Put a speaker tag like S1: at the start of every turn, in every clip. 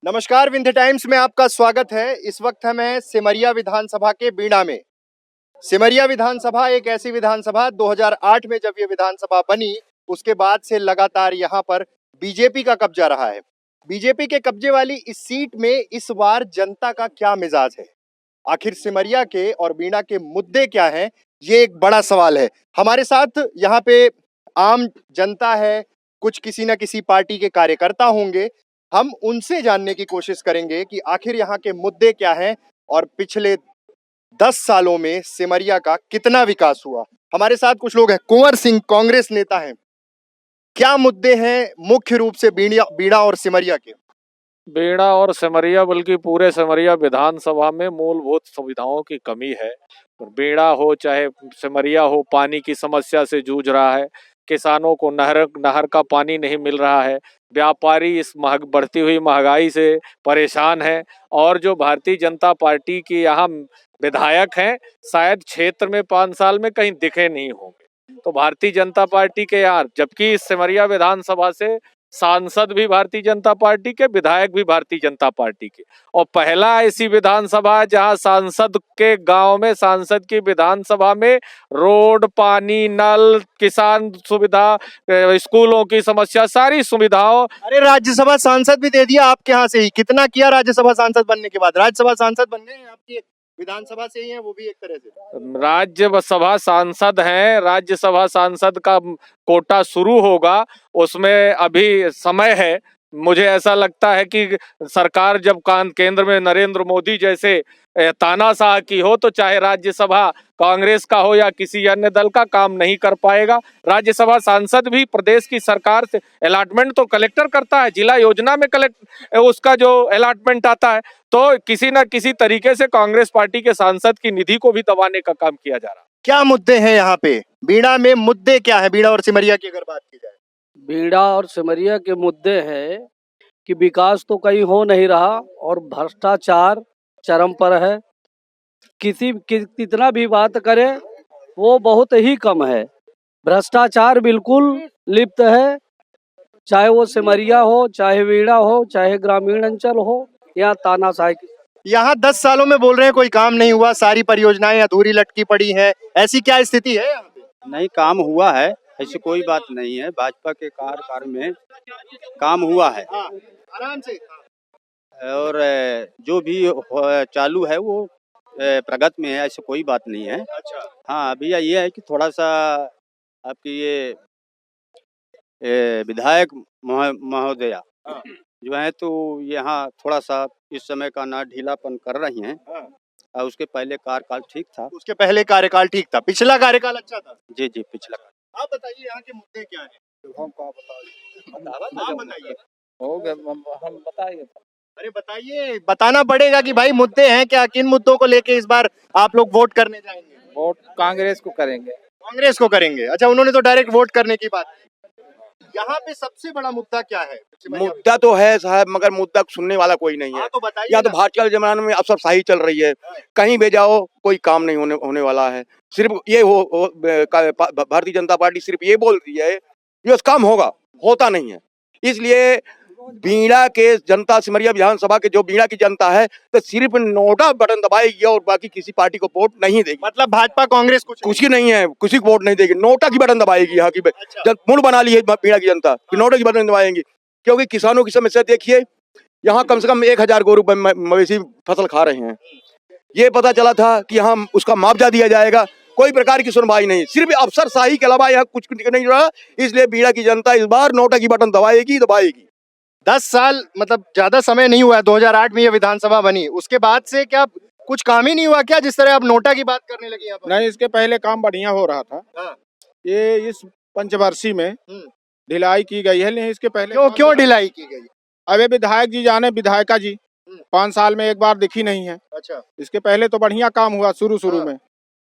S1: नमस्कार, विंध्य टाइम्स में आपका स्वागत है। इस वक्त हम हैं सिमरिया विधानसभा के बीड़ा में। सिमरिया विधानसभा एक ऐसी विधानसभा 2008 में जब ये विधानसभा बनी, उसके बाद से लगातार यहाँ पर बीजेपी का कब्जा रहा है। बीजेपी के कब्जे वाली इस सीट में इस बार जनता का क्या मिजाज है? आखिर सिमरिया के और बीड़ा के मुद्दे क्या हैं? ये एक बड़ा सवाल है। हमारे साथ यहाँ पे आम जनता है, कुछ किसी न किसी पार्टी के कार्यकर्ता होंगे। हम उनसे जानने की कोशिश करेंगे कि आखिर यहाँ के मुद्दे क्या हैं और पिछले 10 सालों में सिमरिया का कितना विकास हुआ। हमारे साथ कुछ लोग हैं। कुंवर सिंह कांग्रेस नेता हैं। क्या मुद्दे हैं मुख्य रूप से बीड़ा और सिमरिया के?
S2: बीड़ा और सिमरिया बल्कि पूरे सिमरिया विधानसभा में मूलभूत सुविधाओं की कमी है। बीड़ा हो चाहे सिमरिया हो, पानी की समस्या से जूझ रहा है। किसानों को नहर का पानी नहीं मिल रहा है। व्यापारी इस बढ़ती हुई महंगाई से परेशान है। और जो भारतीय जनता पार्टी की यहाँ विधायक हैं, शायद क्षेत्र में 5 साल में कहीं दिखे नहीं होंगे। तो भारतीय जनता पार्टी के यहाँ, जबकि इस सिमरिया विधानसभा से सांसद भी भारतीय जनता पार्टी के, विधायक भी भारतीय जनता पार्टी के, और पहला ऐसी विधानसभा है जहां सांसद के गांव में, सांसद की विधानसभा में रोड, पानी, नल, किसान सुविधा, स्कूलों की समस्या, सारी सुविधाओं।
S1: अरे राज्यसभा सांसद भी दे दिया आपके यहाँ से ही। कितना किया राज्यसभा सांसद बनने के बाद? राज्यसभा सांसद बनने हैं आपकी विधानसभा से ही हैं, वो भी एक तरह से
S2: राज्यसभा सांसद हैं। राज्यसभा सांसद का कोटा शुरू होगा, उसमें अभी समय है। मुझे ऐसा लगता है कि सरकार जब केंद्र में नरेंद्र मोदी जैसे तानाशाह की हो, तो चाहे राज्यसभा कांग्रेस का हो या किसी अन्य दल का, काम नहीं कर पाएगा। राज्यसभा सांसद भी प्रदेश की सरकार से अलॉटमेंट तो कलेक्टर करता है, जिला योजना में उसका जो अलॉटमेंट आता है। तो किसी न किसी तरीके से कांग्रेस पार्टी के सांसद की निधि को भी दबाने का काम किया जा रहा है।
S1: क्या मुद्दे हैं यहाँ पे? बीड़ा में मुद्दे क्या है? बीड़ा और सिमरिया की अगर बात की जाए,
S3: बीड़ा और सिमरिया के मुद्दे हैं कि विकास तो कहीं हो नहीं रहा और भ्रष्टाचार चरम पर है। कितना भी बात करे वो बहुत ही कम है। भ्रष्टाचार बिल्कुल लिप्त है, चाहे वो सिमरिया हो, चाहे बीड़ा हो, चाहे ग्रामीण अंचल हो या तानाशाही।
S1: यहाँ 10 सालों में बोल रहे हैं कोई काम नहीं हुआ, सारी परियोजनाएं अधूरी लटकी पड़ी हैं। ऐसी क्या स्थिति है यहाँ पे?
S4: नहीं, काम हुआ है, ऐसी कोई बात नहीं है। भाजपा के कार्यकाल में काम हुआ है।
S1: हाँ, आराम से।
S4: और जो भी चालू है वो प्रगति में है, ऐसी कोई बात नहीं है।
S1: अच्छा।
S4: हाँ, अभी ये है कि थोड़ा सा आपकी ये विधायक महोदया
S1: हाँ।
S4: जो है, तो यहाँ थोड़ा सा इस समय का ना ढीलापन कर रही हैं।
S1: हाँ।
S4: और उसके पहले कार्यकाल ठीक था।
S1: उसके पहले कार्यकाल ठीक था, पिछला कार्यकाल अच्छा था।
S4: जी, पिछला।
S1: आप बताइए यहाँ के मुद्दे क्या हैं?
S2: हम क्या बताइए?
S1: आप बताइए।
S2: हो गया, हम बताइए।
S1: अरे बताइए, बताना पड़ेगा कि भाई मुद्दे हैं क्या, किन मुद्दों को लेके इस बार आप लोग वोट करने जाएंगे?
S2: वोट कांग्रेस को करेंगे।
S1: कांग्रेस को करेंगे? अच्छा, उन्होंने तो डायरेक्ट वोट करने की बात की। यहाँ पे सबसे बड़ा मुद्दा क्या है?
S5: मुद्दा तो है साहब, मगर मुद्दा सुनने वाला कोई नहीं है।
S1: हाँ, तो बताइए।
S5: या तो भाजपा के जमाने में अफसरशाही चल रही है, कहीं भी जाओ कोई काम नहीं होने वाला है। सिर्फ ये भारतीय जनता पार्टी सिर्फ ये बोल रही है ये काम होगा, होता नहीं है। इसलिए बीड़ा के जनता, सिमरिया विधानसभा के जो बीड़ा की जनता है, तो सिर्फ नोटा बटन दबाएगी और बाकी किसी पार्टी को वोट नहीं देगी।
S1: मतलब भाजपा कांग्रेस कुछ
S5: की नहीं है, किसी को वोट नहीं देगी, नोटा की बटन दबाएगी। यहाँ की मूड बना ली है बीड़ा की जनता कि नोटा की बटन दबाएंगी। क्योंकि किसानों की समस्या देखिए, यहाँ कम से कम 1000 गोरु मवेशी फसल खा रहे हैं। ये पता चला था कि यहाँ उसका मुआवजा दिया जाएगा, कोई प्रकार की सुनवाई नहीं, सिर्फ अफसरशाही के अलावा यहाँ कुछ नहीं रहा। इसलिए बीड़ा की जनता इस बार नोटा की बटन दबाएगी।
S1: 10 साल मतलब ज्यादा समय नहीं हुआ है। 2008 में ये विधानसभा बनी, उसके बाद से क्या कुछ काम ही नहीं हुआ क्या, जिस तरह आप नोटा की बात करने लगे यहाँ पर?
S6: नहीं, इसके पहले काम बढ़िया हो रहा था।
S1: हाँ।
S6: ये इस पंचवर्षीय में ढिलाई की गई है, लेकिन इसके पहले
S1: क्यों ढिलाई की गई?
S6: अबे विधायक जी जाने, विधायिका जी 5 साल में एक बार दिखी नहीं है।
S1: अच्छा।
S6: इसके पहले तो बढ़िया काम हुआ शुरू में।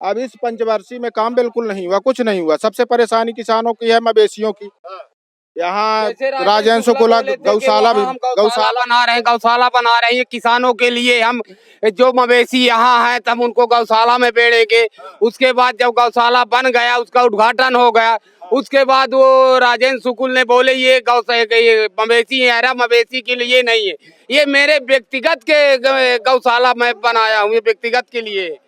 S6: अब इस पंचवर्षीय में काम बिल्कुल नहीं हुआ, कुछ नहीं हुआ। सबसे परेशानी किसानों की है, मवेशियों की। यहाँ
S7: जैसे
S6: राजेंद्र शुक्ला
S7: बोले थे कि
S6: गौशाला भी
S7: वहाँ हम गौशाला बना रहे हैं किसानों के लिए। हम जो मवेशी यहाँ हैं तब उनको गौशाला में बेचेंगे। उसके बाद जब गौशाला बन गया, उसका उद्घाटन हो गया, उसके बाद वो राजेंद्र शुक्ल ने बोले ये मवेशी है, मवेशी के लिए नहीं है, ये मेरे व्यक्तिगत के गौशाला मैं बनाया हूँ, ये व्यक्तिगत के लिए।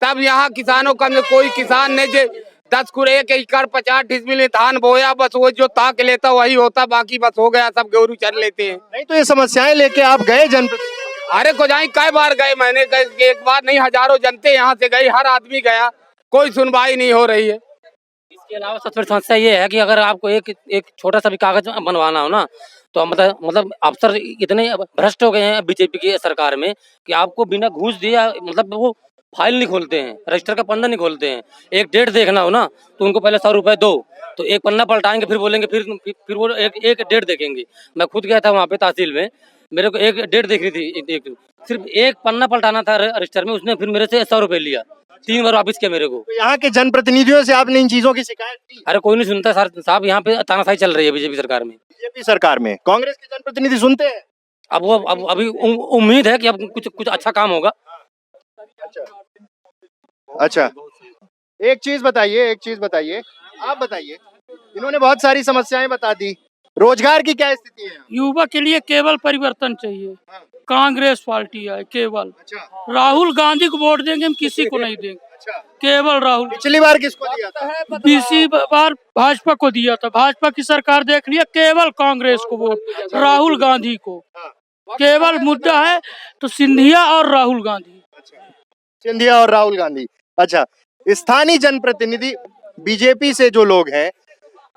S7: तब यहाँ किसानों का कोई किसान ने जो 10 कुरे एक एकड़ 50 डिसमिल धान बोया, बस वो जो ताक लेता वही होता, बाकी बस हो गया, सब गोरू चर लेते हैं।
S1: नहीं तो ये समस्याएं लेके आप गए जनप्रतिनिधि?
S7: अरे कोजाई कई बार गए, मैंने एक बार नहीं हजारों जनते यहाँ से गई, हर आदमी गया, कोई सुनवाई नहीं हो रही है।
S8: इसके अलावा सबसे बड़ी समस्या ये है कि अगर आपको एक छोटा सा भी कागज बनवाना हो ना, तो मतलब अफसर इतने भ्रष्ट हो गए हैं बीजेपी की सरकार में कि आपको बिना घूस दिया मतलब वो फाइल नहीं खोलते हैं, रजिस्टर का पन्ना नहीं खोलते हैं। एक डेट देखना हो ना तो उनको पहले 100 रुपए दो, तो एक पन्ना पलटाएंगे, फिर बोलेंगे, फिर वो एक डेट देखेंगे। मैं खुद गया था वहाँ पे तहसील में, मेरे को एक डेट देखनी थी, सिर्फ एक पन्ना पलटाना था रजिस्टर में, उसने फिर मेरे से 100 रुपए लिया, 3 बार वापिस किया मेरे को।
S1: तो यहाँ के जनप्रतिनिधियों से आपने इन चीजों की शिकायत की?
S8: अरे कोई नहीं सुनता सर साहब, यहाँ पे तानाशाही चल रही है बीजेपी सरकार में।
S1: बीजेपी सरकार में कांग्रेस के जनप्रतिनिधि सुनते हैं?
S8: अब अभी उम्मीद है कि अब कुछ अच्छा काम होगा।
S1: अच्छा, एक चीज बताइए, आप बताइए, इन्होंने बहुत सारी समस्याएं बता दी, रोजगार की क्या स्थिति है?
S9: युवा के लिए केवल परिवर्तन चाहिए, कांग्रेस पार्टी है केवल।
S1: अच्छा,
S9: राहुल गांधी को वोट देंगे, हम किसी को नहीं देंगे,
S1: अच्छा,
S9: केवल राहुल।
S1: पिछली बार किसको दिया था?
S9: बीसी बार भाजपा को दिया था, भाजपा की सरकार देख लिया, केवल कांग्रेस को वोट, राहुल गांधी को केवल मुद्दा है तो सिंधिया और राहुल गांधी।
S1: सिंधिया और राहुल गांधी। अच्छा, स्थानीय जनप्रतिनिधि बीजेपी से जो लोग हैं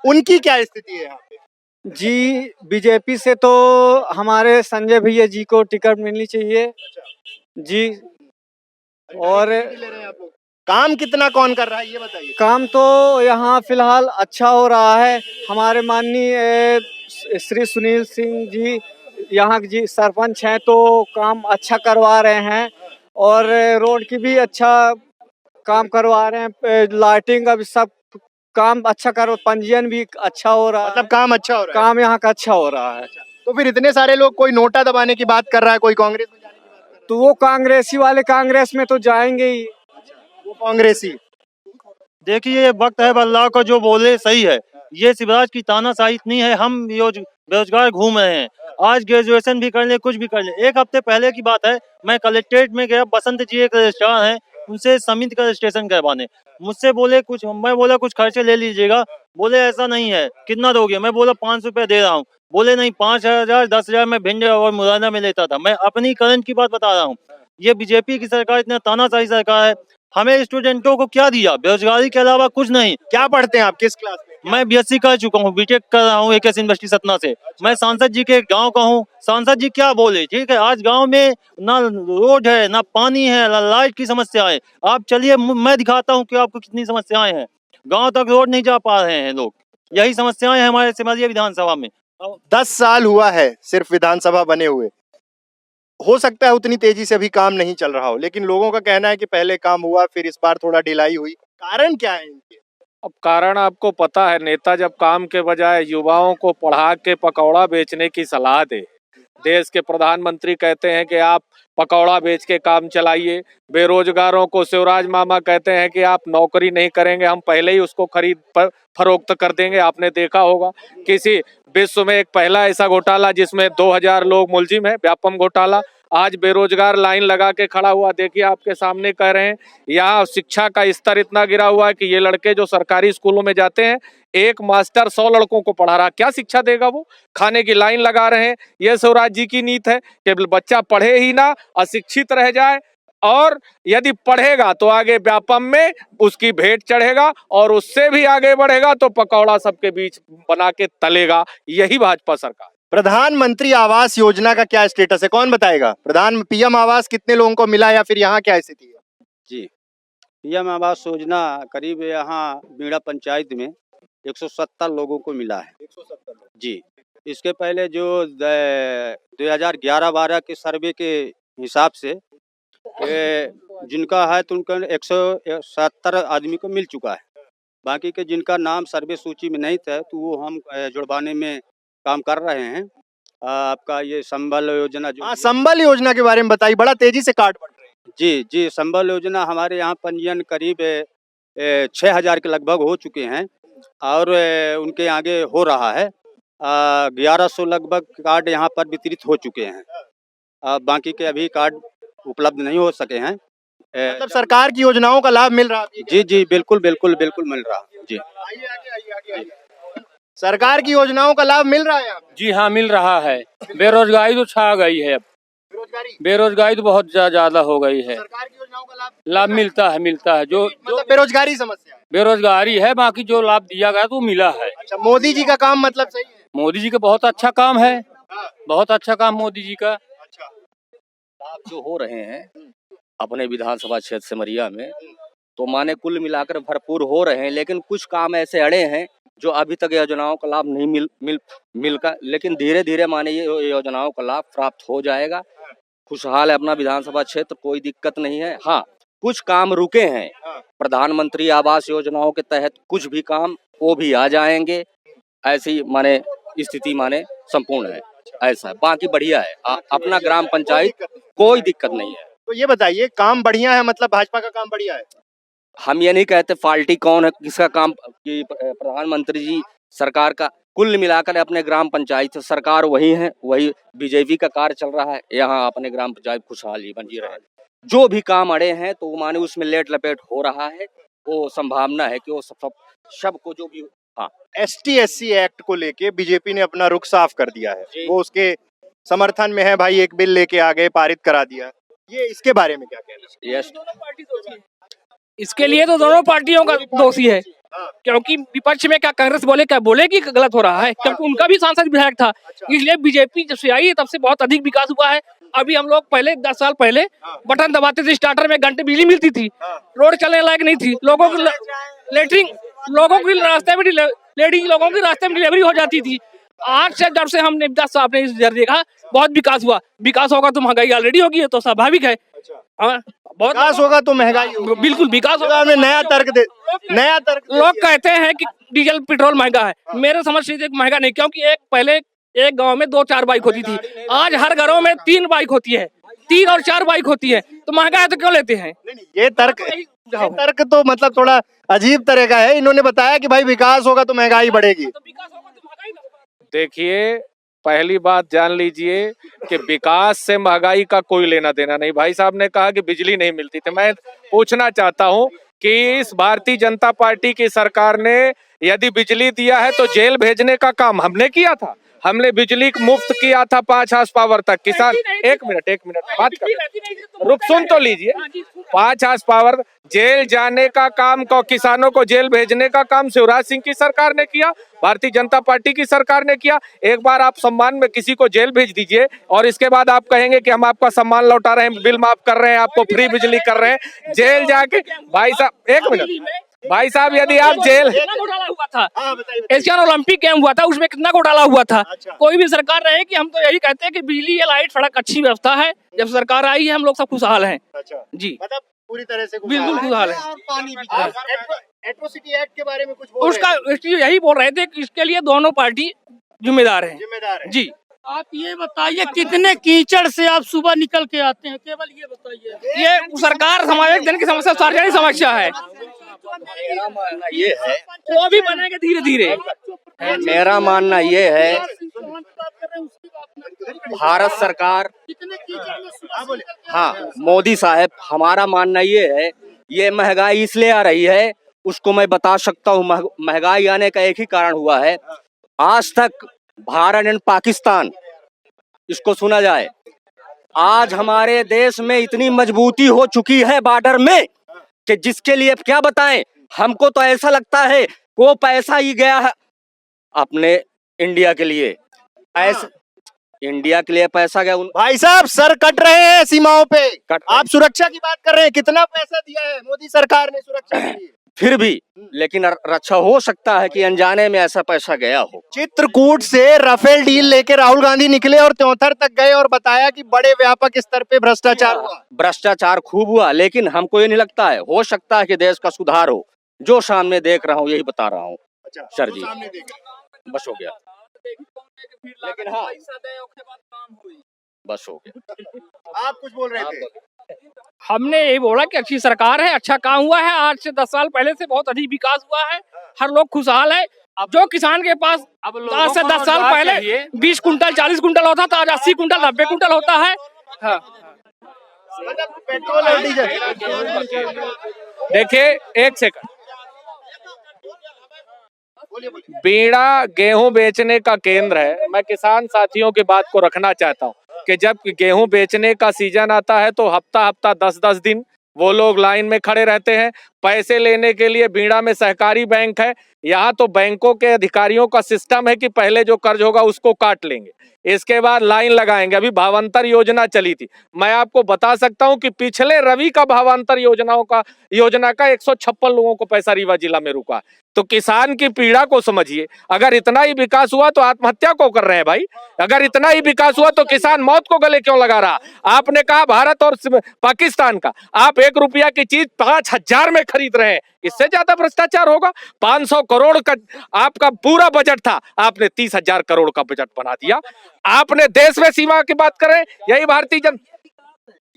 S1: उनकी क्या स्थिति है यहाँ पे?
S10: जी, बीजेपी से तो हमारे संजय भैया जी को टिकट मिलनी चाहिए जी। और
S1: काम कितना कौन कर रहा है ये बताइए।
S10: काम तो यहाँ फिलहाल अच्छा हो रहा है। हमारे माननीय श्री सुनील सिंह जी यहाँ जी सरपंच हैं, तो काम अच्छा करवा रहे हैं और रोड की भी अच्छा काम करवा रहे हैं, लाइटिंग अभी सब काम अच्छा करो, पंजीयन भी अच्छा हो रहा है,
S1: मतलब काम अच्छा हो रहा है?
S10: काम यहाँ का अच्छा हो रहा है।
S1: तो फिर इतने सारे लोग, कोई नोटा दबाने की बात कर रहा है, कोई कांग्रेस में जाने की बात कर रहा है,
S10: तो वो कांग्रेसी वाले कांग्रेस में तो जाएंगे ही।
S1: वो कांग्रेसी।
S11: देखिए ये वक्त है बदलाव का, जो बोले सही है। ये शिवराज की तानाशाही इतनी है, हम बेरोजगार घूम रहे हैं, आज ग्रेजुएशन भी कर ले, कुछ भी कर ले। एक हफ्ते पहले की बात है, मैं कलेक्ट्रेट में गया, बसंत जी एक रजिस्ट्रार हैं, उनसे समिति का रजिस्ट्रेशन करवाने, मुझसे बोले कुछ, मैं बोला कुछ खर्चे ले लीजिएगा, बोले ऐसा नहीं है, कितना दोगे? मैं बोला 500 रुपये दे रहा हूँ, बोले नहीं 5000 10,000 में भिंड और मुरैना में लेता था। मैं अपनी करंट की बात बता रहा हूँ। ये बीजेपी की सरकार इतना तानाशाही सरकार है। हमें स्टूडेंटों को क्या दिया? बेरोजगारी के अलावा कुछ नहीं।
S1: क्या पढ़ते हैं आप, किस क्लास में?
S11: मैं बीएससी कर चुका हूँ, बीटेक कर रहा हूँ एकेएस यूनिवर्सिटी सतना से। मैं सांसद जी के गांव का हूँ। सांसद जी क्या बोले, ठीक है, आज गांव में ना रोड है, ना पानी है, ना लाइट की समस्या है। आप चलिए, मैं दिखाता हूँ कि आपको कितनी समस्याएं हैं। गांव तक रोड नहीं जा पा रहे हैं लोग, यही समस्याएं हैं हमारे सिमरिया विधानसभा में।
S1: 10 साल हुआ है सिर्फ विधानसभा बने हुए, हो सकता है उतनी तेजी से अभी काम नहीं चल रहा हो, लेकिन लोगों का कहना है कि पहले काम हुआ, फिर इस बार थोड़ा ढिलाई हुई। कारण क्या है इनके?
S2: अब कारण आपको पता है, नेता जब काम के बजाय युवाओं को पढ़ा के पकौड़ा बेचने की सलाह दे, देश के प्रधानमंत्री कहते हैं कि आप पकौड़ा बेच के काम चलाइए, बेरोजगारों को शिवराज मामा कहते हैं कि आप नौकरी नहीं करेंगे, हम पहले ही उसको खरीद पर फरोख्त कर देंगे। आपने देखा होगा किसी विश्व में एक पहला ऐसा घोटाला जिसमें 2000 लोग मुलजिम है, व्यापम घोटाला। आज बेरोजगार लाइन लगा के खड़ा हुआ, देखिए आपके सामने कह रहे हैं। यहाँ शिक्षा का स्तर इतना गिरा हुआ है कि ये लड़के जो सरकारी स्कूलों में जाते हैं, एक मास्टर 100 लड़कों को पढ़ा रहा, क्या शिक्षा देगा वो? खाने की लाइन लगा रहे हैं। ये शिवराज जी की नीति है कि बच्चा पढ़े ही ना, अशिक्षित रह जाए, और यदि पढ़ेगा तो आगे व्यापम में उसकी भेंट चढ़ेगा, और उससे भी आगे बढ़ेगा तो पकौड़ा सबके बीच बना के तलेगा। यही भाजपा सरकार।
S1: प्रधानमंत्री आवास योजना का क्या स्टेटस है, कौन बताएगा? पीएम आवास कितने लोगों को मिला, या फिर यहाँ क्या स्थिति है?
S4: जी, पीएम आवास योजना करीब यहाँ बीड़ा पंचायत में 170 लोगों को मिला है।
S1: 170 लोग।
S4: जी, इसके पहले जो 2011-12 के सर्वे के हिसाब से जिनका है तो उनका 170 आदमी को मिल चुका है। बाकी के जिनका नाम सर्वे सूची में नहीं था तो वो हम जुड़वाने में काम कर रहे हैं। आपका ये संबल योजना जो
S1: हाँ, संबल योजना के बारे में बताइए, बड़ा तेजी से कार्ड बढ़ रहे हैं।
S4: जी जी, संबल योजना हमारे यहाँ पंजीयन करीब 6,000 के लगभग हो चुके हैं और उनके आगे हो रहा है। 1100 लगभग कार्ड यहाँ पर वितरित हो चुके हैं। बाकी के अभी कार्ड उपलब्ध नहीं हो सके हैं।
S1: मतलब सरकार की योजनाओं का लाभ मिल रहा है?
S4: जी जी, बिल्कुल बिल्कुल बिल्कुल मिल रहा जी।
S1: सरकार की योजनाओं का लाभ मिल रहा है आपको?
S12: जी हाँ, मिल रहा है। बेरोजगारी तो छा गई है अब, बेरोजगारी तो बहुत ज्यादा हो गई है।
S1: सरकार की योजनाओं का
S12: लाभ मिलता है जो
S1: मतलब बेरोजगारी समस्या है।
S12: बेरोजगारी है, बाकी जो लाभ दिया गया तो मिला है।
S1: अच्छा, मोदी जी का काम मतलब सही है?
S12: मोदी जी का बहुत अच्छा काम है, बहुत अच्छा काम मोदी जी का।
S13: लाभ जो हो रहे हैं अपने विधानसभा क्षेत्र सिमरिया में, तो माने कुल मिलाकर भरपूर हो रहे हैं, लेकिन कुछ काम ऐसे अड़े हैं जो अभी तक योजनाओं का लाभ नहीं मिलकर, लेकिन धीरे धीरे माने ये योजनाओं का लाभ प्राप्त हो जाएगा। खुशहाल है अपना विधानसभा क्षेत्र, कोई दिक्कत नहीं है। हाँ, कुछ काम रुके हैं, प्रधानमंत्री आवास योजनाओं के तहत कुछ भी काम वो भी आ जाएंगे। ऐसी माने स्थिति माने संपूर्ण है, ऐसा है। बाकी बढ़िया है, अपना ग्राम पंचायत कोई दिक्कत नहीं है।
S1: तो ये बताइए, काम बढ़िया है मतलब भाजपा का काम बढ़िया है?
S13: हम ये नहीं कहते पार्टी कौन है, किसका काम, कि प्रधानमंत्री जी सरकार का कुल मिलाकर अपने ग्राम पंचायत सरकार वही है, वही बीजेपी का कार्य चल रहा है। यहाँ अपने ग्राम पंचायत खुशहाल जीवन जी रहे हैं। जो भी काम अड़े हैं तो माने उसमें लेट लपेट हो रहा है, वो संभावना है कि वो सब को जो भी। हाँ,
S1: ST/SC एक्ट को लेके बीजेपी ने अपना रुख साफ कर दिया है, वो उसके समर्थन में है। भाई एक बिल लेके आ गए, पारित करा दिया। ये इसके बारे में क्या कहना है?
S9: इसके लिए तो दोनों पार्टियों का दोषी है, क्योंकि विपक्ष में क्या कांग्रेस क्या बोले कि गलत हो रहा है, क्योंकि उनका भी सांसद विधायक था। इसलिए बीजेपी जब से आई है तब से बहुत अधिक विकास हुआ है। अभी हम लोग पहले 10 साल पहले बटन दबाते थे स्टार्टर में, घंटे बिजली मिलती थी, रोड चलने लायक नहीं थी, लोगों की लेटरिंग, लोगों की रास्ते में लेडीज लोगों की रास्ते में डिलीवरी हो जाती थी। आज से जब से हमने 10 साल अपने देखा, बहुत विकास हुआ। विकास होगा तो महंगाई ऑलरेडी होगी, तो स्वाभाविक है। बहुत
S1: विकास होगा तो महंगाई होगी।
S9: बिल्कुल विकास होगा।
S1: नया तर्क
S9: लोग कहते हैं कि डीजल पेट्रोल महंगा है, मेरे समझ से महंगा नहीं, क्योंकि पहले एक गांव में 2-4 बाइक होती थी, आज हर घरों में 3 बाइक होती है, 3 और 4 बाइक होती है, तो महंगा है तो क्यों लेते हैं?
S1: ये तर्क तो मतलब थोड़ा अजीब तरह का है। इन्होंने बताया कि भाई विकास होगा तो महंगाई बढ़ेगी।
S2: देखिए, पहली बात जान लीजिए कि विकास से महंगाई का कोई लेना देना नहीं। भाई साहब ने कहा कि बिजली नहीं मिलती थी। मैं पूछना चाहता हूं कि इस भारतीय जनता पार्टी की सरकार ने यदि बिजली दिया है तो जेल भेजने का काम हमने किया था। हमने बिजली मुफ्त किया था 5 हार्स पावर तक। किसान, एक मिनट बात कर, रुक सुन तो लीजिए। 5 हार्स पावर, जेल जाने का काम को, किसानों को जेल भेजने का काम शिवराज सिंह की सरकार ने किया, भारतीय जनता पार्टी की सरकार ने किया। एक बार आप सम्मान में किसी को जेल भेज दीजिए और इसके बाद आप कहेंगे कि हम आपका सम्मान लौटा रहे हैं, बिल माफ कर रहे हैं, आपको फ्री बिजली कर रहे हैं। जेल जाके भाई साहब, एक मिनट भाई साहब, यदि आप जेल,
S9: घोटाला हुआ था, एशियन ओलंपिक गेम हुआ था, उसमें कितना घोटाला हुआ था। कोई भी सरकार रहे कि हम तो यही कहते हैं कि बिजली, लाइट, सड़क अच्छी व्यवस्था है। जब सरकार आई है हम लोग सब खुशहाल हैं। जी,
S1: मतलब पूरी तरह से
S9: बिल्कुल खुशहाल है।
S1: एट्रोसिटी एक्ट के बारे में कुछ बोल
S9: उसका यही बोल रहे थे कि इसके लिए दोनों पार्टी जिम्मेदार हैं। जी,
S14: आप ये बताइए कितने कीचड़ से आप सुबह निकल के आते हैं, केवल ये बताइए।
S9: ये सरकार सामाजिक जन की समस्या, सार्वजनिक समस्या है।
S13: मेरा मानना ये है,
S9: वो भी बनेगा धीरे धीरे।
S13: मेरा मानना ये है, भारत सरकार, हाँ मोदी साहब, हमारा मानना ये है, ये महंगाई इसलिए आ रही है, उसको मैं बता सकता हूँ। महंगाई आने का एक ही कारण हुआ है, आज तक भारत एंड पाकिस्तान, इसको सुना जाए, आज हमारे देश में इतनी मजबूती हो चुकी है बॉर्डर में कि जिसके लिए क्या बताएं। हमको तो ऐसा लगता है वो पैसा ही गया है अपने इंडिया के लिए, ऐसा इंडिया के लिए पैसा गया।
S1: भाई साहब, सर कट रहे हैं सीमाओं पे, आप सुरक्षा की बात कर रहे हैं। कितना पैसा दिया है मोदी सरकार ने सुरक्षा के लिए?
S13: फिर भी, लेकिन रक्षा हो सकता है कि अनजाने में ऐसा पैसा गया हो।
S1: चित्रकूट से राफेल डील लेके राहुल गांधी निकले और त्योंथर तक गए और बताया कि बड़े व्यापक स्तर पे भ्रष्टाचार हुआ।
S13: भ्रष्टाचार खूब हुआ, लेकिन हमको ये नहीं लगता है, हो सकता है कि देश का सुधार हो। जो सामने देख रहा हूँ यही बता रहा हूँ
S1: अच्छा,
S13: सर
S1: जो
S13: जी।
S1: सामने देख रहे हैं।
S13: बस हो गया,
S1: लेकिन हाँ,
S13: बस हो गया।
S1: आप कुछ बोल रहे थे।
S9: हमने यही बोला कि अच्छी सरकार है, अच्छा काम हुआ है। आज से 10 साल पहले से बहुत अधिक विकास हुआ है, हर लोग खुशहाल है। अब जो किसान के पास आज से 10 साल पहले 20 कुंटल 40 कुंटल होता था, आज 80 कुंटल 90 कुंटल होता है। हाँ।
S1: मतलब पेट्रोल और डीजल।
S2: देखिए, एक सेकंड, बीड़ा गेहूं बेचने का केंद्र है। मैं किसान साथियों की बात को रखना चाहता हूं कि जब गेहूं बेचने का सीजन आता है तो हफ्ता 10-10 दिन वो लोग लाइन में खड़े रहते हैं पैसे लेने के लिए। बीड़ा में सहकारी बैंक है, यहाँ तो बैंकों के अधिकारियों का सिस्टम है कि पहले जो कर्ज होगा उसको काट लेंगे, इसके बाद लाइन लगाएंगे। अभी भावांतर योजना चली थी, मैं आपको बता सकता हूं कि पिछले रवि का भावांतर योजना का 156 लोगों को पैसा रीवा जिला में रुका। तो किसान की पीड़ा को समझिए। अगर इतना ही विकास हुआ तो आत्महत्या को कर रहे हैं भाई। अगर इतना ही विकास हुआ तो किसान मौत को गले क्यों लगा रहा? आपने कहा भारत और पाकिस्तान का, आप 1 रुपया की चीज 5000 में खरीद रहे हैं, इससे ज्यादा भ्रष्टाचार होगा? 500 करोड़ का आपका पूरा बजट था, आपने 30,000 करोड़ का बजट बना दिया। आपने देश में सीमा की बात करें, यही भारतीय जनता,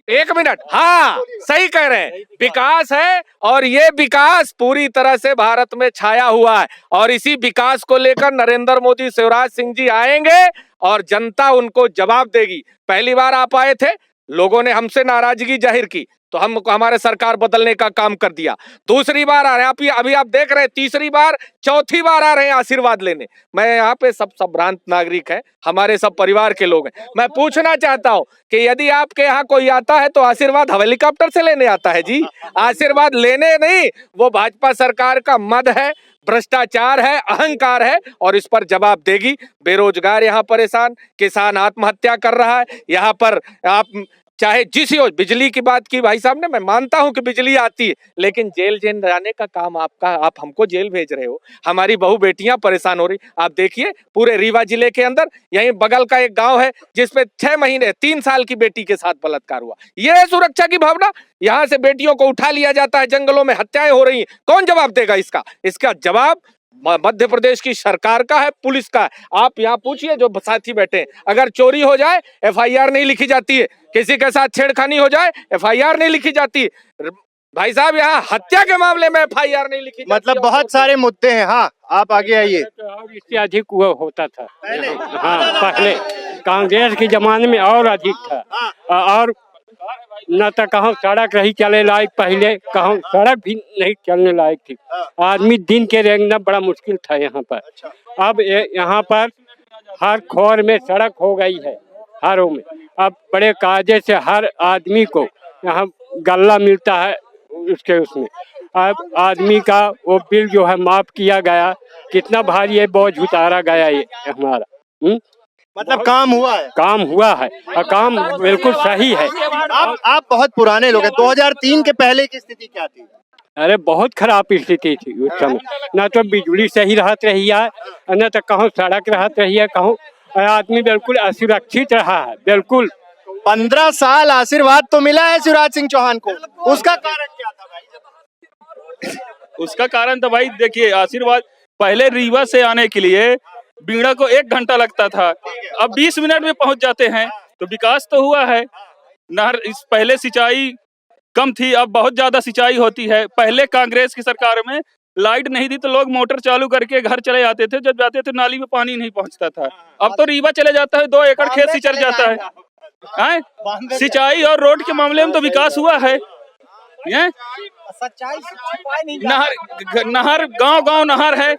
S2: 1 मिनट, हाँ सही कह रहे हैं, विकास है और ये विकास पूरी तरह से भारत में छाया हुआ है। और इसी विकास को लेकर नरेंद्र मोदी, शिवराज सिंह जी आएंगे और जनता उनको जवाब देगी। पहली बार आप आए थे, लोगों ने हमसे नाराजगी जाहिर की तो हमारे सरकार बदलने का काम कर दिया। दूसरी बार आ रहे हैं, अभी आप देख रहे हैं, तीसरी बार चौथी बार आ रहे हैं आशीर्वाद लेने। मैं यहाँ पे सब भ्रांत नागरिक है, हमारे सब परिवार के लोग हैं। मैं पूछना चाहता हूँ कि यदि आपके यहाँ कोई आता है तो आशीर्वाद हेलीकॉप्टर से लेने आता है जी? आशीर्वाद लेने नहीं, वो भाजपा सरकार का मद है, भ्रष्टाचार है, अहंकार है और इस पर जवाब देगी। बेरोजगार यहाँ परेशान, किसान आत्महत्या कर रहा है। यहाँ पर आप चाहे जिस बिजली की बात की भाई साहब ने, मैं मानता हूं कि बिजली आती है, लेकिन जेल जाने का काम आपका, आप हमको जेल भेज रहे हो, हमारी बहू बेटियां परेशान हो रही। आप देखिए पूरे रीवा जिले के अंदर, यहीं बगल का एक गांव है जिसपे 6 महीने 3 साल की बेटी के साथ बलात्कार हुआ। ये है सुरक्षा की भावना? यहाँ से बेटियों को उठा लिया जाता है, जंगलों में हत्याएं हो रही हैं। कौन जवाब देगा इसका? इसका जवाब मध्य प्रदेश की सरकार का है, पुलिस का है। आप यहाँ पूछिए जो साथी बैठे हैं, अगर चोरी हो जाए FIR नहीं लिखी जाती है, किसी के साथ छेड़खानी हो जाए FIR नहीं लिखी जाती। भाई साहब यहाँ हत्या के मामले में FIR नहीं लिखी जाती।
S1: मतलब बहुत सारे मुद्दे हैं। हाँ, आप आगे आइए।
S12: इससे अधिक हुआ होता था पहले। हाँ, पहले कांग्रेस के जमाने में और अधिक था। और न तो कहूँ सड़क रही चले लायक, पहले कहूँ सड़क भी नहीं चलने लायक थी, आदमी दिन के रेंगना बड़ा मुश्किल था यहाँ पर। अब यहाँ पर हर खोर में सड़क हो गई है, हरों में। अब बड़े कायदे से हर आदमी को यहाँ गल्ला मिलता है उसमें। अब आदमी का वो बिल जो है माफ किया गया, कितना भारी है बोझ उतारा गया ये हमारा।
S1: मतलब काम हुआ है?
S12: काम हुआ है और काम बिल्कुल सही है।
S1: आप बहुत पुराने लोग हैं, 2003 के पहले की स्थिति क्या थी?
S12: अरे बहुत खराब स्थिति थी उस समय, न तो बिजली सही रहत रही है, न तो कहूँ सड़क रहत रही है, कहूँ आदमी बिल्कुल असुरक्षित रहा है। बिल्कुल
S1: 15 साल आशीर्वाद तो मिला है शिवराज सिंह चौहान को, उसका कारण क्या था भाई?
S15: उसका कारण तो भाई देखिए, आशीर्वाद पहले रीवा से आने के लिए बीड़ा को 1 घंटा लगता था, अब 20 मिनट में पहुंच जाते हैं। तो विकास तो हुआ है। नहर पहले सिंचाई कम थी, अब बहुत ज्यादा सिंचाई होती है। पहले कांग्रेस की सरकार में लाइट नहीं थी तो लोग मोटर चालू करके घर चले जाते थे, जब जाते थे नाली में पानी नहीं पहुंचता था। अब तो रीवा चले जाता है, 2 एकड़ खेत सिंचा जाता है। सिंचाई और रोड के मामले में तो विकास हुआ है। नहर गांव नहर है।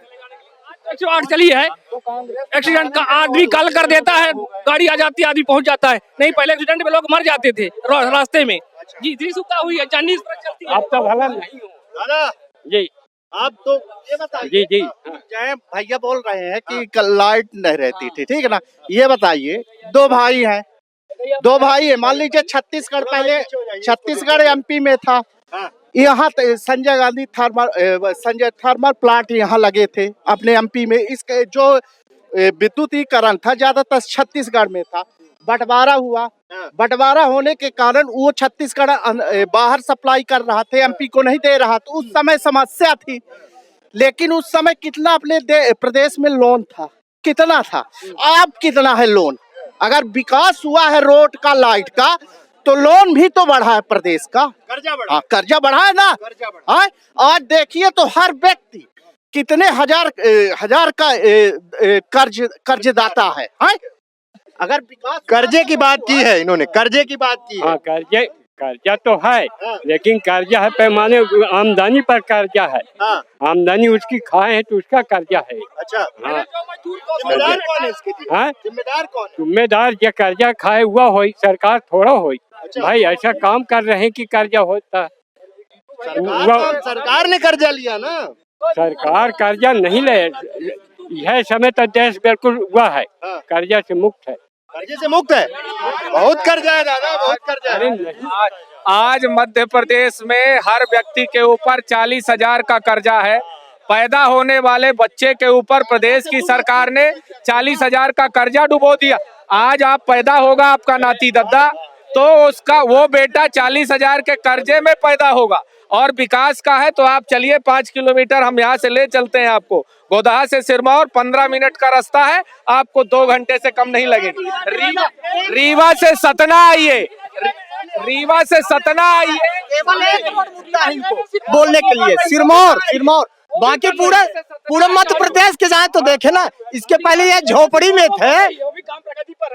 S9: 108 चली है, एक्सीडेंट का आदमी कॉल कर देता है, गाड़ी आ जाती है, आदमी पहुंच जाता है। नहीं, पहले एक्सीडेंट में लोग मर जाते थे रास्ते में। जी, इतनी सुविधा हुई है, चांदी चलती है।
S12: अब तो भला नहीं
S1: दादा
S12: जी,
S1: आप तो ये बताइए।
S12: जी जी,
S16: जय भैया बोल रहे हैं कि कल लाइट नहीं रहती थी, ठीक है ना? ये बताइए, 2 भाई हैं, 2 भाई है, मान लीजिए छत्तीसगढ़, पहले छत्तीसगढ़ MP में था, यहाँ संजय थर्मल प्लांट यहाँ लगे थे अपने MP में। इसके जो विद्युतीकरण था ज्यादातर छत्तीसगढ़ में था। बंटवारा हुआ, बंटवारा होने के कारण वो छत्तीसगढ़ बाहर सप्लाई कर रहा थे, एमपी को नहीं दे रहा, तो उस समय समस्या थी। लेकिन उस समय कितना अपने प्रदेश में लोन था, कितना था, अब कितना है लोन? अगर विकास हुआ है रोड का, लाइट का, तो लोन भी तो बढ़ा है प्रदेश का, कर्जा बढ़ा, कर्जा बढ़ा है ना। आज देखिए तो हर व्यक्ति कितने हजार का कर्जदाता है। अगर विकास, कर्जे की बात की है इन्होंने, कर्जे की बात की है।
S12: हाँ, कर्जा तो है, लेकिन कर्जा है पैमाने आमदनी पर कर्जा है। आमदनी उसकी खाए है तो उसका कर्जा है।
S1: अच्छा,
S12: हाँ।
S1: जिम्मेदार कौन है इसके? जिम्मेदार कौन है?
S12: जिम्मेदार जो कर्जा खाए हुआ हो, सरकार थोड़ा हो। भाई ऐसा काम कर रहे हैं कि कर्जा होता।
S1: सरकार ने कर्जा लिया ना।
S12: सरकार कर्जा नहीं ले, यह समय तक देश बिल्कुल हुआ है, कर्जा से मुक्त है।
S1: कर्जे से मुक्त है? बहुत कर्जा है दादा, बहुत कर्जा है।
S2: आज मध्य प्रदेश में हर व्यक्ति के ऊपर 40,000 का कर्जा है। पैदा होने वाले बच्चे के ऊपर प्रदेश की सरकार ने 40,000 का कर्जा डुबो दिया। आज आप पैदा होगा आपका नाती दद्दा, तो उसका वो बेटा 40,000 के कर्जे में पैदा होगा। और विकास का है तो आप चलिए 5 किलोमीटर हम यहाँ से ले चलते हैं आपको। गोदहा से सिरमौर 15 मिनट का रास्ता है, आपको 2 घंटे से कम नहीं लगेगी। रीवा से सतना आइए, रीवा से सतना आइए।
S16: केवल एक मुद्दा है इनको बोलने के लिए, सिरमौर। बाकी पूरे मध्य प्रदेश के जाए तो देखे ना, इसके पहले ये झोपड़ी में थे,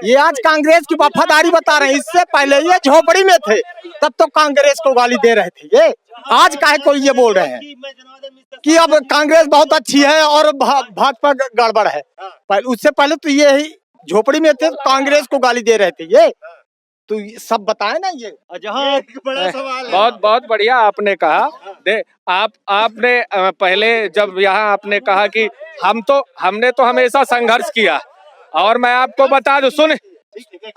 S16: ये आज कांग्रेस की वफादारी बता रहे हैं। इससे पहले ये झोपड़ी में थे, तब तो कांग्रेस को गाली दे रहे थे। ये आज काहे को ये बोल रहे हैं कि अब कांग्रेस बहुत अच्छी है और भाजपा गड़बड़ है। उससे पहले तो ये ही झोपड़ी में थे, कांग्रेस को गाली दे रहे थे। ये तो सब बताए ना। ये
S1: जहाँ बड़ा सवाल है।
S2: बहुत बढ़िया आपने कहा। आपने पहले जब यहाँ आपने कहा कि हमने तो हमेशा संघर्ष किया, और मैं आपको बता दूं, सुन,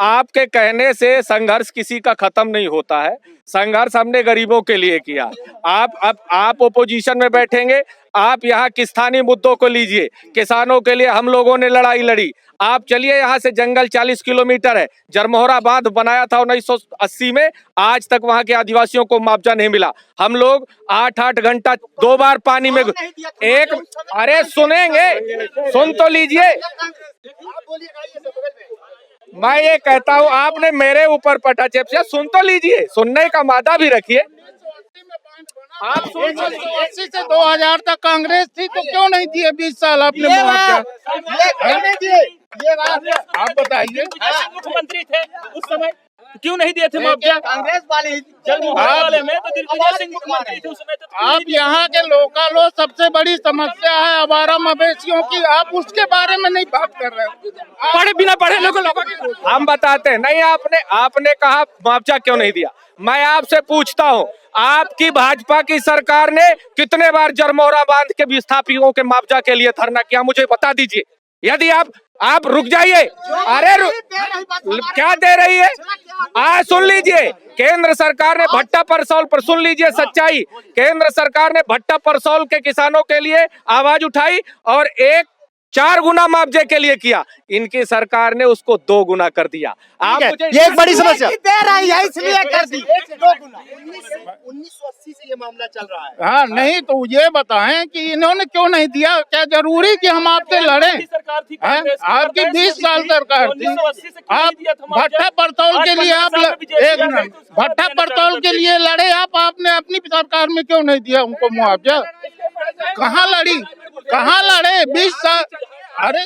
S2: आपके कहने से संघर्ष किसी का खत्म नहीं होता है। संघर्ष हमने गरीबों के लिए किया। आप ओपोजिशन में बैठेंगे, आप यहाँ के स्थानीय मुद्दों को लीजिए। किसानों के लिए हम लोगों ने लड़ाई लड़ी। आप चलिए यहाँ से, जंगल 40 किलोमीटर है, जरमोहरा बांध बनाया था 1980 में, आज तक वहाँ के आदिवासियों को मुआवजा नहीं मिला। हम लोग 8-8 घंटा 2 बार पानी में अरे सुनेंगे, सुन तो लीजिए। मैं ये कहता हूँ, आपने मेरे ऊपर पटाचेप से, सुन तो लीजिए, सुनने का मादा भी रखिए।
S14: आप 1980 से 2000 तक कांग्रेस थी, तो क्यों नहीं दिए 20 साल आपने मुआवजा? आप बताइए,
S15: मुख्यमंत्री थे उस समय, क्यों नहीं दिए थे मुआवजा?
S16: कांग्रेस वाले
S15: वाले में तो दिग्विजय सिंह मुख्यमंत्री थे उस समय। तो
S14: आप यहाँ के लोकल हो, सबसे बड़ी समस्या है आवारा मवेशियों की, आप उसके बारे में नहीं बात कर रहे हो।
S2: पढ़े बिना पढ़े लोगों हम बताते हैं। नहीं, आपने कहा मुआवजा क्यों नहीं दिया। मैं आपसे पूछता हूँ, आपकी भाजपा की सरकार ने कितने बार जरमोहरा बांध के विस्थापितों के मुआवजा के लिए धरना किया, मुझे बता दीजिए। यदि आप रुक जाइए। अरे क्या दे रही है? सुन लीजिए, केंद्र सरकार ने भट्टा परसौल पर, सुन लीजिए सच्चाई, केंद्र सरकार ने भट्टा परसौल के किसानों के लिए आवाज उठाई और 4 गुना मुआवजे के लिए किया। इनकी सरकार ने उसको 2 गुना कर दिया। आप मुझे
S1: ये एक बड़ी समस्या
S16: दे रही है, इसलिए कर दी 2 गुना।
S1: 1980 से ये मामला चल रहा है।
S14: हाँ, नहीं तो ये बताएं कि इन्होंने क्यों नहीं दिया? क्या जरूरी कि हम आपसे लड़ें? आपकी 20 साल सरकार थी। आप भट्टा परतौल के लिए भट्टा परतौल के लिए लड़े आपने अपनी सरकार में क्यों नहीं दिया उनको मुआवजा? कहाँ लड़े 20 साल? अरे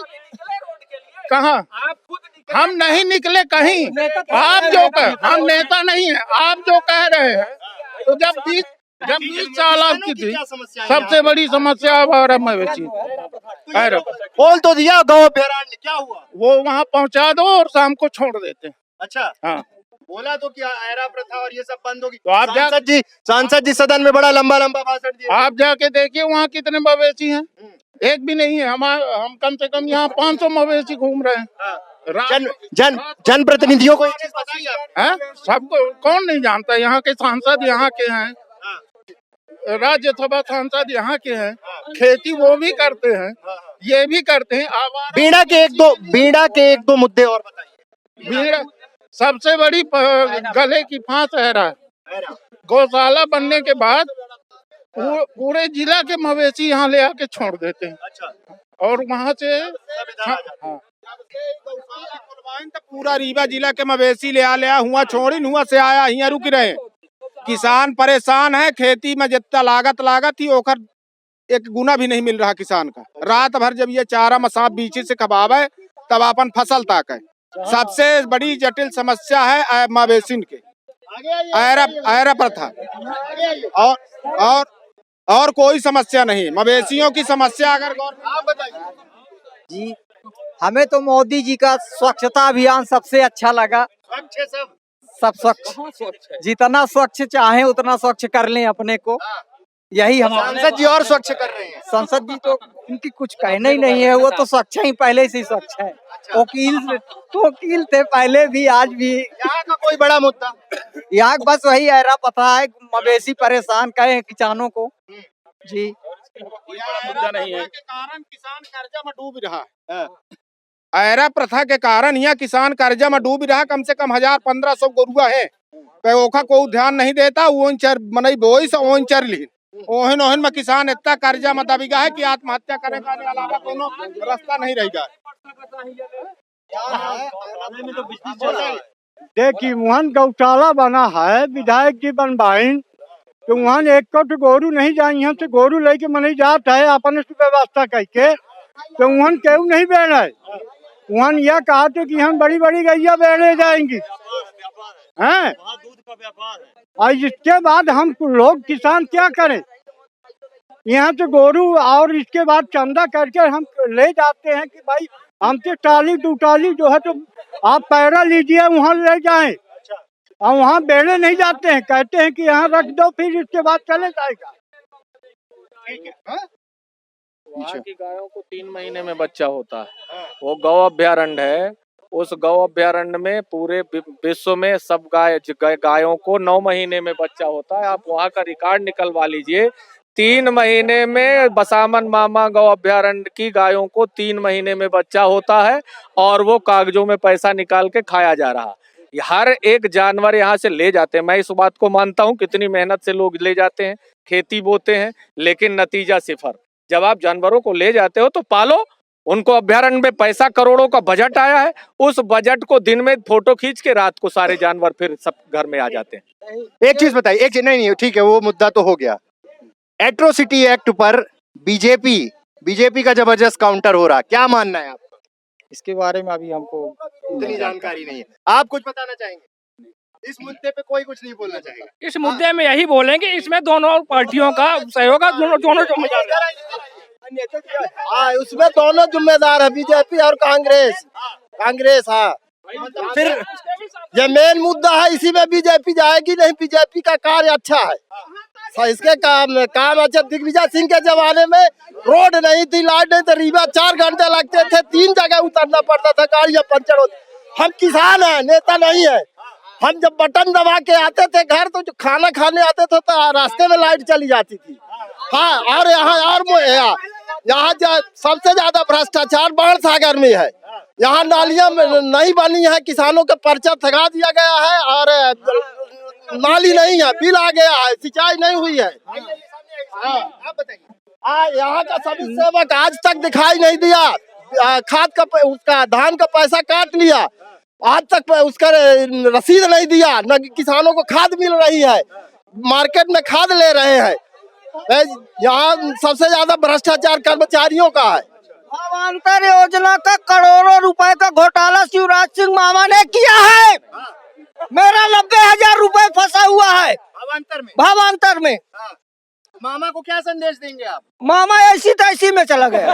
S14: कहाँ? हम नहीं निकले कहीं। आप जो हम नेता नहीं है, आप जो कह रहे हैं, तो जब 20 साल आपकी थी, सबसे बड़ी समस्या आवारा मवेशी।
S1: बोल तो दिया गाँव बेरान ने, क्या हुआ?
S14: वो वहाँ पहुँचा दो और शाम को छोड़ देते।
S1: अच्छा,
S14: हाँ,
S1: बोला तो क्या आयरा प्रथा और ये सब बंद होगी।
S14: तो आप
S1: सांसद जी सदन में बड़ा लंबा भाषण दिए।
S14: आप जाके देखिए वहाँ कितने मवेशी हैं। एक भी नहीं है। हम कम से कम यहाँ 500 मवेशी घूम रहे हैं।
S1: जन प्रतिनिधियों को ये चीज बताइए आप।
S14: सबको कौन नहीं जानता? यहाँ के सांसद यहाँ के हैं, राज्यसभा सांसद यहाँ के हैं, खेती वो भी करते हैं, ये भी करते हैं।
S1: बीड़ा के एक दो मुद्दे और बताइए।
S14: सबसे बड़ी गले की फांस ऐरा। गौशाला बनने के बाद पूरे जिला के मवेशी यहाँ ले आके छोड़ देते हैं और वहाँ से
S6: पूरा रीवा जिला के मवेशी ले आ हुआ छोड़ी हुआ से आया यहाँ रुक रहे। किसान परेशान है, खेती में जितना लागत ही ओकर एक गुना भी नहीं मिल रहा किसान का। रात भर जब ये चारा मसाप बीच से खबावे तब अपन फसल ताक है। सबसे बड़ी जटिल समस्या है मवेशी के ऐरा प्रथा और कोई समस्या नहीं। मवेशियों की समस्या अगर
S10: जी हमें तो मोदी जी का स्वच्छता अभियान सबसे अच्छा लगा। सब स्वच्छ, जितना स्वच्छ चाहे उतना स्वच्छ कर लें अपने को, यही हम।
S1: सांसद जी और स्वच्छ कर रहे हैं।
S10: संसद जी तो उनकी कुछ कहना ही नहीं है, वो तो स्वच्छ ही पहले से ही स्वच्छ है। वकील थे पहले भी आज भी।
S1: यहाँ का कोई बड़ा मुद्दा?
S10: यहाँ बस वही ऐरा पता है, मवेशी परेशान करें किसानों को जी।
S6: मुद्दा नहीं है के कारण किसान कर्जा में डूब रहा है। ऐरा प्रथा के कारण यहाँ किसान कर्जा में डूब रहा। कम से कम 1000-1500 गोरुआ है, ओखा को ध्यान नहीं देता। ओन चर मनई बोई से ओन चर ली ओहन ओहन में किसान इतना कर्जा में दबीगा है कि आत्महत्या करने के अलावा कोनो रास्ता नहीं रहेगा।
S17: देखिए वहाँ गौशाला बना है, विधायक जी बनवाइन तो वहाँ एक कट गोरू नहीं जाए, यहाँ से गोरू लेके मन जाता है अपन व्यवस्था करके, तो वहाँ क्यों नहीं बेड़ा है। वहाँ यह कहा तो कि हम बड़ी बड़ी गैया बेड़े जाएंगी हैं, और इसके बाद हम लोग किसान क्या करें। यहाँ से गोरू और इसके बाद चंदा करके हम ले जाते हैं कि भाई हमसे टाली टूटाली जो है तो आप पैरा लीजिए वहाँ ले जाएं, और वहाँ बेड़े नहीं जाते हैं, कहते हैं कि यहाँ रख दो फिर इसके बाद चले जाएगा।
S1: ठीक है।
S2: वहाँ की गायों को 3 महीने में बच्चा होता है। वो गौ अभ्यारण्य है। उस गौ अभ्यारण्य में पूरे विश्व में सब गायों को 9 महीने में बच्चा होता है। आप वहाँ का रिकॉर्ड निकलवा लीजिए। 3 महीने में बसामन मामा गौ अभ्यारण्य की गायों को 3 महीने में बच्चा होता है और वो कागजों में पैसा निकाल के खाया जा रहा। हर एक जानवर यहाँ से ले जाते हैं। मैं इस बात को मानता हूँ, कितनी मेहनत से लोग ले जाते हैं, खेती बोते हैं, लेकिन नतीजा सिफर। जब आप जानवरों को ले जाते हो तो पालो उनको। अभ्यारण्य में पैसा करोड़ों का बजट आया है, उस बजट को दिन में फोटो खींच के रात को सारे जानवर फिर सब घर में आ जाते हैं।
S1: एक चीज बताइए, नहीं ठीक है वो मुद्दा तो हो गया। एट्रोसिटी एक्ट पर बीजेपी का जबरदस्त काउंटर हो रहा, क्या मानना है आपका?
S10: इसके बारे में अभी हमको
S1: इतनी जानकारी नहीं है। आप कुछ बताना चाहेंगे? इस मुद्दे पे कोई कुछ नहीं बोलना चाहेगा।
S9: इस मुद्दे में यही बोलेंगे इसमें दोनों पार्टियों का सहयोग है, दोनों जिम्मेदार
S16: है। उसमें दोनों जिम्मेदार है, बीजेपी और कांग्रेस। हाँ फिर ये मेन मुद्दा है, इसी में बीजेपी जाएगी नहीं। बीजेपी का कार्य अच्छा है, इसके काम अच्छा। दिग्विजय सिंह के जमाने में रोड नहीं थी, लाइट नहीं थी, रीवा 4 घंटे लगते थे, 3 जगह उतरना पड़ता था, गाड़ियां पंचर होती। हम किसान हैं, नेता नहीं है। हम जब बटन दबा के आते थे घर, तो जो खाना खाने आते थे तो रास्ते में लाइट चली जाती थी। हाँ, और यहाँ सबसे ज्यादा भ्रष्टाचार बाढ़ सागर में है। यहाँ नालियां नहीं बनी है, किसानों का पर्चा थगा दिया गया है, और नाली नहीं है, बिल आ गया है, सिंचाई नहीं हुई है। यहाँ का सभी सेवक आज तक दिखाई नहीं दिया। खाद का उसका धान का पैसा काट लिया, आज तक उसका रसीद नहीं दिया। न किसानों को खाद मिल रही है, मार्केट में खाद ले रहे हैं। यहाँ सबसे ज्यादा भ्रष्टाचार कर्मचारियों का है।
S10: भावांतर योजना का करोड़ों रुपए का घोटाला शिवराज सिंह मामा ने किया है। मेरा 90,000 रुपए फंसा हुआ है भावांतर में।
S1: मामा को क्या संदेश देंगे आप?
S10: मामा ऐसी तैसी में चला गया।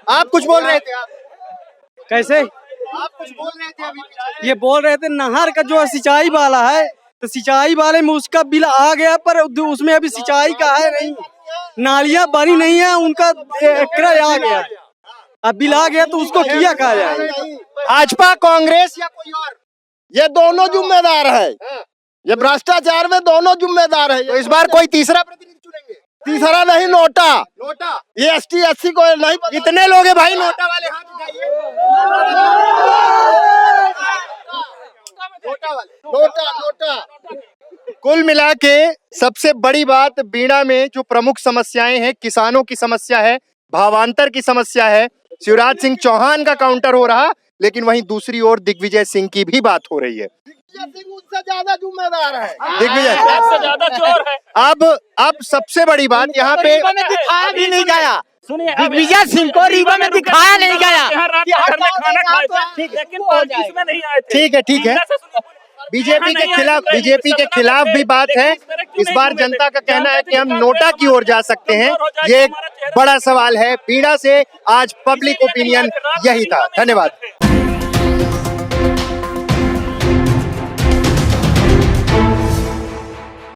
S1: आप कुछ बोल रहे थे? आप
S3: कैसे?
S1: आप कुछ बोल रहे थे अभी?
S3: ये बोल रहे थे नहर का जो सिंचाई वाला है, तो सिंचाई वाले में उसका बिल आ गया, पर उसमें अभी सिंचाई का है नहीं। नालियां बनी नहीं है, उनका एकरा आ गया। अब बिल आ गया तो उसको किया कहा जाए।
S16: भाजपा, कांग्रेस या कोई और, ये दोनों जिम्मेदार है। ये भ्रष्टाचार में दोनों जिम्मेदार है।
S1: तो इस बार कोई तीसरा प्रतिनिधि चुनेंगे?
S16: तीसरा नहीं, नोटा। ये ST SC को नहीं।
S1: कितने लोग हैं भाई नोटा वाले? हाथ उठाइए। नोटा। कुल मिला के सबसे बड़ी बात बीड़ा में जो प्रमुख समस्याएं हैं, किसानों की समस्या है, भावांतर की समस्या है, शिवराज सिंह चौहान का काउंटर हो रहा, लेकिन वहीं दूसरी ओर दिग्विजय सिंह की भी बात हो रही है।
S16: उससे ज्यादा जिम्मेदार है,
S1: दिग्विजय
S9: सबसे ज्यादा चोर है।
S1: अब सबसे बड़ी बात यहाँ पे
S16: दिखाया भी नहीं गया।
S9: सुनिए,
S16: दिग्विजय सिंह को रीवा में दिखाया नहीं गया।
S9: यहाँ रात को घर में खाना खाए थे, लेकिन पार्टी इसमें नहीं आए थे।
S1: ठीक है बीजेपी के खिलाफ भी बात है। इस बार जनता का कहना है कि हम नोटा की ओर जा सकते हैं, ये एक बड़ा सवाल है। बीड़ा से आज पब्लिक ओपिनियन यही था। धन्यवाद।